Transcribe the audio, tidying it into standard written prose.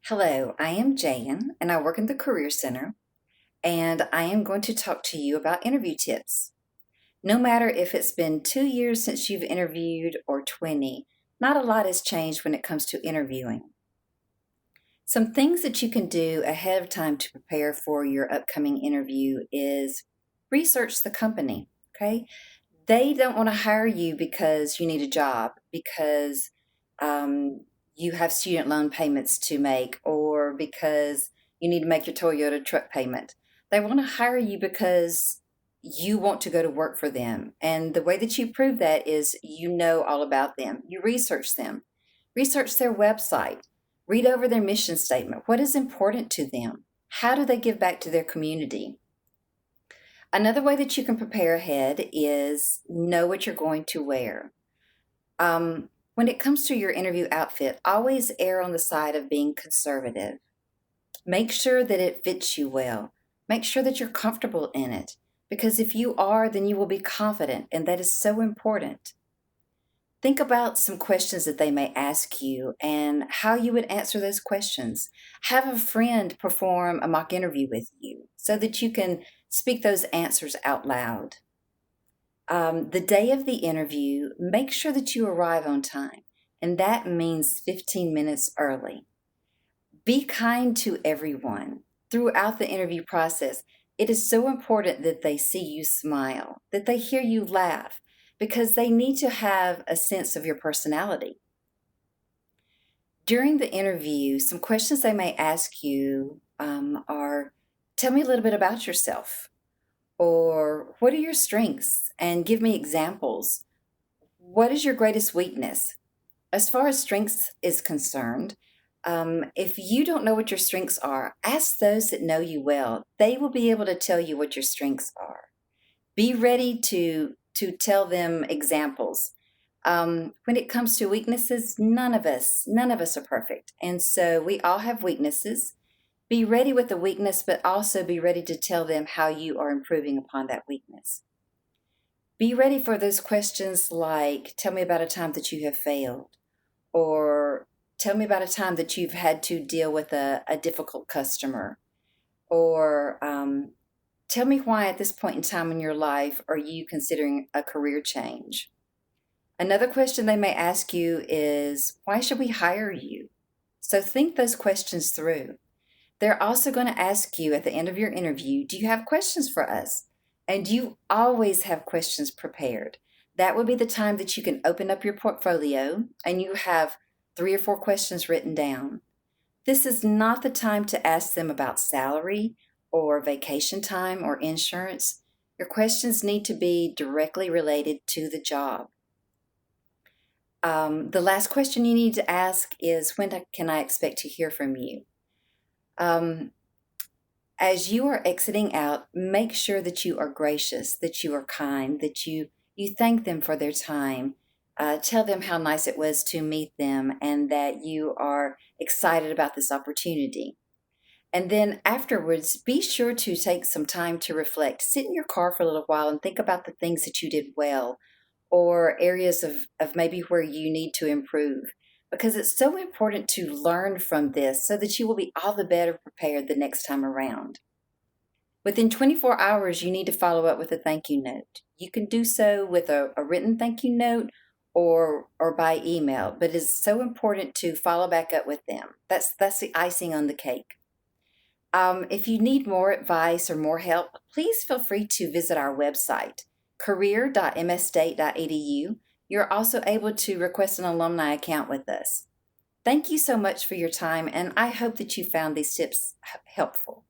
Hello, I am Jan and I work in the Career Center, and I am going to talk to you about interview tips. No matter if it's been 2 years since you've interviewed or 20, not a lot has changed when it comes to interviewing. Some things that you can do ahead of time to prepare for your upcoming interview is research the company, okay? They don't want to hire you because you need a job, because you have student loan payments to make, or because you need to make your Toyota truck payment. They want to hire you because you want to go to work for them. And the way that you prove that is you know all about them. You research them, research their website, read over their mission statement. What is important to them? How do they give back to their community? Another way that you can prepare ahead is know what you're going to wear. When it comes to your interview outfit, always err on the side of being conservative. Make sure that it fits you well. Make sure that you're comfortable in it, because if you are, then you will be confident, and that is so important. Think about some questions that they may ask you and how you would answer those questions. Have a friend perform a mock interview with you so that you can speak those answers out loud. The day of the interview, make sure that you arrive on time, and that means 15 minutes early. Be kind to everyone throughout the interview process. It is so important that they see you smile, that they hear you laugh, because they need to have a sense of your personality. During the interview, some questions they may ask you are, tell me a little bit about yourself, or what are your strengths, and give me examples. What is your greatest weakness? As far as strengths is concerned, if you don't know what your strengths are, ask those that know you well. They will be able to tell you what your strengths are. Be ready to tell them examples. When it comes to weaknesses, none of us are perfect. And so we all have weaknesses. Be ready with the weakness, but also be ready to tell them how you are improving upon that weakness. Be ready for those questions like, tell me about a time that you have failed, or tell me about a time that you've had to deal with a difficult customer, or tell me why at this point in time in your life are you considering a career change. Another question they may ask you is, why should we hire you? So think those questions through. They're also going to ask you at the end of your interview, do you have questions for us? And you always have questions prepared. That would be the time that you can open up your portfolio and you have 3 or 4 questions written down. This is not the time to ask them about salary or vacation time or insurance. Your questions need to be directly related to the job. The last question you need to ask is, when can I expect to hear from you? As you are exiting out, make sure that you are gracious, that you are kind, that you thank them for their time. Tell them how nice it was to meet them and that you are excited about this opportunity. And then afterwards, be sure to take some time to reflect. Sit in your car for a little while and think about the things that you did well, or areas of maybe where you need to improve, because it's so important to learn from this so that you will be all the better prepared the next time around. Within 24 hours, you need to follow up with a thank you note. You can do so with a written thank you note or by email, but it's so important to follow back up with them. That's the icing on the cake. If you need more advice or more help, please feel free to visit our website, career.msstate.edu. You're also able to request an alumni account with us. Thank you so much for your time, and I hope that you found these tips helpful.